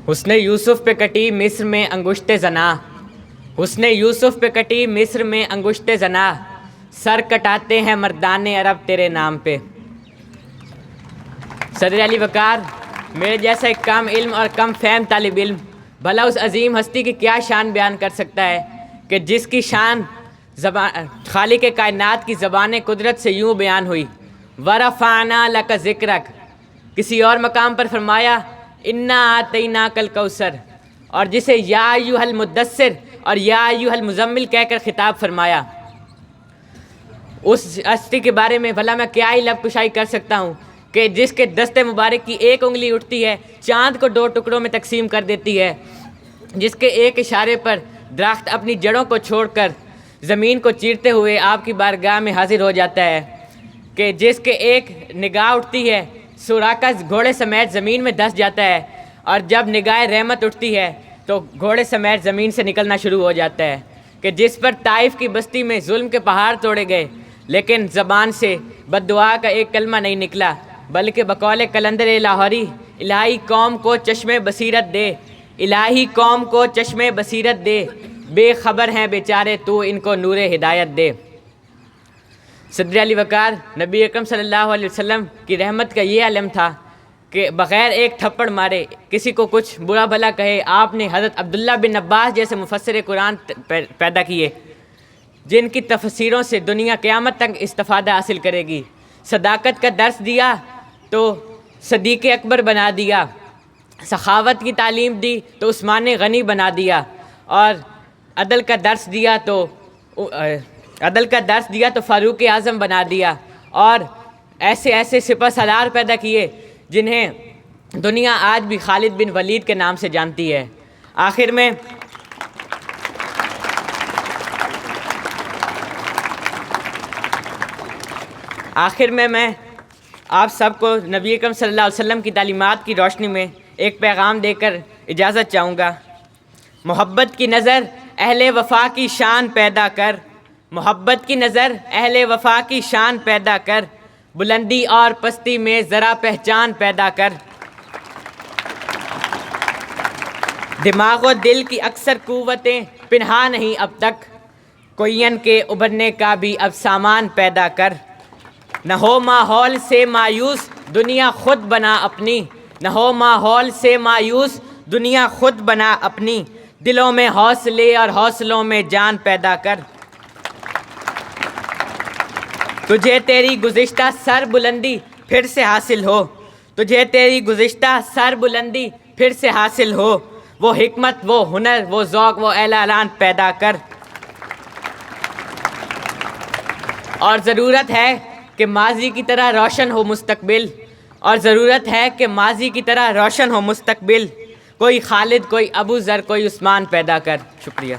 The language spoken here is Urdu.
حسن یوسف پہ کٹی مصر میں انگشت زنا، حسن یوسف پہ کٹی مصر میں انگشت زنا، سر کٹاتے ہیں مردان عرب تیرے نام پہ۔ صدر علی وقار، میرے جیسا ایک کم علم اور کم فہم طالب علم بھلا اس عظیم ہستی کی کیا شان بیان کر سکتا ہے کہ جس کی شان خالق کائنات کی زبان قدرت سے یوں بیان ہوئی، وَرَفَعْنَا لَكَ ذِكْرَكَ۔ کسی اور مقام پر فرمایا اِنَّا آتَيْنَاكَ الْكَوْثَرَ، اور جسے یا ایھا المدثر اور یا ایھا المزمل کہہ کر خطاب فرمایا۔ اس ہستی کے بارے میں بھلا میں کیا ہی لب کشائی کر سکتا ہوں کہ جس کے دست مبارک کی ایک انگلی اٹھتی ہے چاند کو 2 ٹکڑوں میں تقسیم کر دیتی ہے، جس کے ایک اشارے پر درخت اپنی جڑوں کو چھوڑ کر زمین کو چیرتے ہوئے آپ کی بارگاہ میں حاضر ہو جاتا ہے، کہ جس کے ایک نگاہ اٹھتی ہے سوراخ گھوڑے سمیت زمین میں دھس جاتا ہے، اور جب نگاہ رحمت اٹھتی ہے تو گھوڑے سمیت زمین سے نکلنا شروع ہو جاتا ہے، کہ جس پر طائف کی بستی میں ظلم کے پہاڑ توڑے گئے لیکن زبان سے بد دعا کا ایک کلمہ نہیں نکلا، بلکہ بقول قلندر لاہوری الہی قوم کو چشم بصیرت دے، الہی قوم کو چشم بصیرت دے، بے خبر ہیں بیچارے تو ان کو نور ہدایت دے۔ صدر علی وقار، نبی اکرم صلی اللہ علیہ وسلم کی رحمت کا یہ علم تھا کہ بغیر ایک تھپڑ مارے کسی کو کچھ برا بھلا کہے آپ نے حضرت عبداللہ بن عباس جیسے مفسر قرآن پیدا کیے جن کی تفسیروں سے دنیا قیامت تک استفادہ حاصل کرے گی، صداقت کا درس دیا تو صدیق اکبر بنا دیا، سخاوت کی تعلیم دی تو عثمان غنی بنا دیا، اور عدل کا درس دیا تو فاروق اعظم بنا دیا، اور ایسے ایسے سپہ سالار پیدا کیے جنہیں دنیا آج بھی خالد بن ولید کے نام سے جانتی ہے۔ آخر میں آپ سب کو نبی اکرم صلی اللہ علیہ وسلم کی تعلیمات کی روشنی میں ایک پیغام دے کر اجازت چاہوں گا۔ محبت کی نظر اہل وفا کی شان پیدا کر، محبت کی نظر اہل وفا کی شان پیدا کر، بلندی اور پستی میں ذرا پہچان پیدا کر، دماغ و دل کی اکثر قوتیں پنہا نہیں اب تک، کوئین کے ابھرنے کا بھی اب سامان پیدا کر، نہ ہو ماحول سے مایوس دنیا خود بنا اپنی، نہ ہو ماحول سے مایوس دنیا خود بنا اپنی، دلوں میں حوصلے اور حوصلوں میں جان پیدا کر، تجھے تیری گزشتہ سر بلندی پھر سے حاصل ہو، تجھے تیری گزشتہ سر بلندی پھر سے حاصل ہو، وہ حکمت، وہ ہنر، وہ ذوق، وہ اعلان پیدا کر، اور ضرورت ہے کہ ماضی کی طرح روشن ہو مستقبل، اور ضرورت ہے کہ ماضی کی طرح روشن ہو مستقبل، کوئی خالد، کوئی ابو ذر، کوئی عثمان پیدا کر۔ شکریہ۔